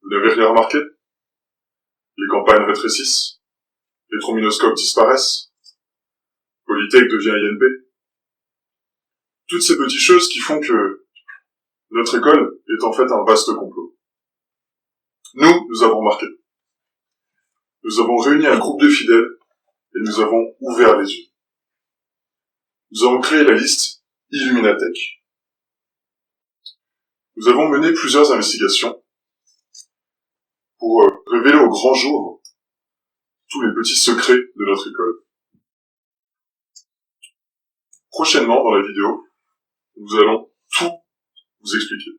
Vous n'avez rien remarqué? Les campagnes rétrécissent, les trombinoscopes disparaissent, Polytech devient INP. Toutes ces petites choses qui font que notre école est en fait un vaste complot. Nous avons remarqué. Nous avons réuni un groupe de fidèles et nous avons ouvert les yeux. Nous avons créé la liste Illuminatech. Nous avons mené plusieurs investigations pour révéler au grand jour tous les petits secrets de notre école. Prochainement dans la vidéo, nous allons tout vous expliquer.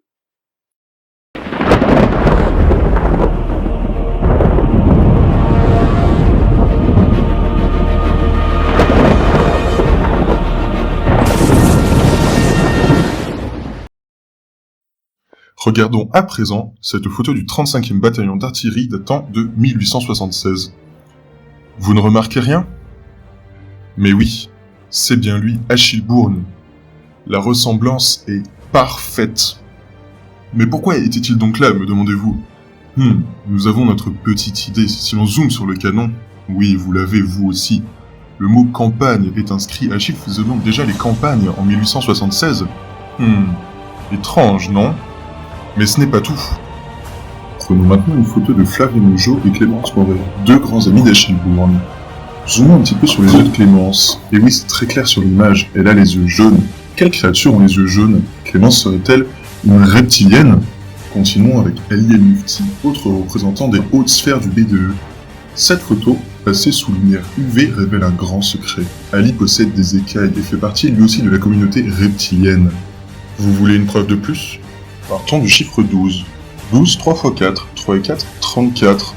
Regardons à présent cette photo du 35e bataillon d'artillerie datant de 1876. Vous ne remarquez rien? Mais oui, c'est bien lui, Achille Bourne. La ressemblance est parfaite. Mais pourquoi était-il donc là, me demandez-vous? Nous avons notre petite idée. Si l'on zoome sur le canon, oui, vous l'avez vous aussi. Le mot campagne est inscrit. Achille faisait donc déjà les campagnes en 1876. Étrange, non? Mais ce n'est pas tout. Prenons maintenant une photo de Flavie Mougeot et Clémence Moret, deux grands amis d'Achille Bourne. Zoomons un petit peu sur les yeux de Clémence. Et oui, c'est très clair sur l'image, elle a les yeux jaunes. Quelle créature ont les yeux jaunes? Clémence serait-elle une reptilienne? Continuons avec Ali El Mufti, autre représentant des hautes sphères du B2E. Cette photo, passée sous lumière UV, révèle un grand secret. Ali possède des écailles et fait partie lui aussi de la communauté reptilienne. Vous voulez une preuve de plus? Partons du chiffre 12. 12, 3 x 4, 3 et 4, 34.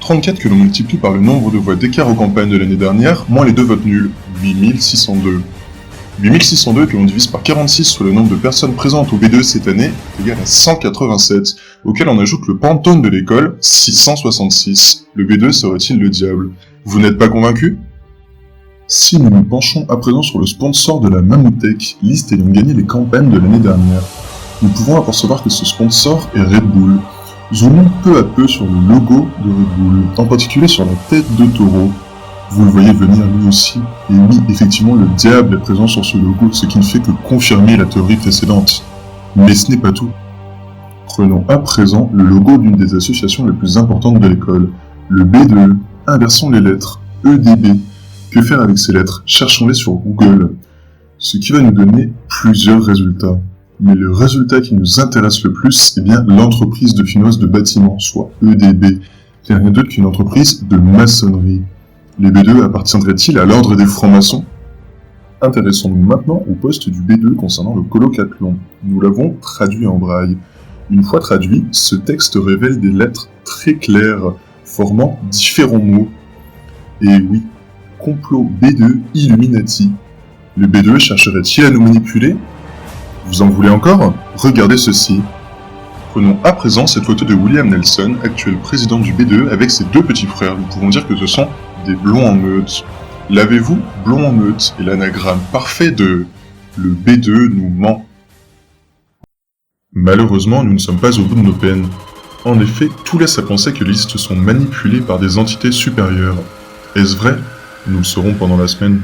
34 que l'on multiplie par le nombre de voix d'écart aux campagnes de l'année dernière, moins les deux votes nuls, 8602. 8602 que l'on divise par 46 sur le nombre de personnes présentes au B2 cette année est égal à 187, auquel on ajoute le pantone de l'école, 666. Le B2 serait-il le diable? Vous n'êtes pas convaincu? Si nous nous penchons à présent sur le sponsor de la Mammouthec, liste ayant gagné les campagnes de l'année dernière, nous pouvons apercevoir que ce sponsor est Red Bull. Zoomons peu à peu sur le logo de Red Bull, en particulier sur la tête de taureau. Vous le voyez venir lui aussi, et oui, effectivement, le diable est présent sur ce logo, ce qui ne fait que confirmer la théorie précédente. Mais ce n'est pas tout. Prenons à présent le logo d'une des associations les plus importantes de l'école, le B2E. Inversons les lettres, EDB. Que faire avec ces lettres? Cherchons-les sur Google. Ce qui va nous donner plusieurs résultats. Mais le résultat qui nous intéresse le plus, c'est bien l'entreprise de finance de bâtiment, soit EDB, qui n'est rien d'autre qu'une entreprise de maçonnerie. Les B2 appartiendraient-ils à l'ordre des francs-maçons? Intéressons-nous maintenant au poste du B2 concernant le colocathlon. Nous l'avons traduit en braille. Une fois traduit, ce texte révèle des lettres très claires, formant différents mots. Et oui, complot B2 Illuminati. Le B2 chercherait-il à nous manipuler? Vous en voulez encore? Regardez ceci. Prenons à présent cette photo de William Nelson, actuel président du B2E, avec ses deux petits frères. Nous pouvons dire que ce sont des blonds en meute. L'avez-vous? Blond en meute est l'anagramme parfait de « le B2E nous ment ». Malheureusement, nous ne sommes pas au bout de nos peines. En effet, tout laisse à penser que les listes sont manipulées par des entités supérieures. Est-ce vrai? Nous le saurons pendant la semaine.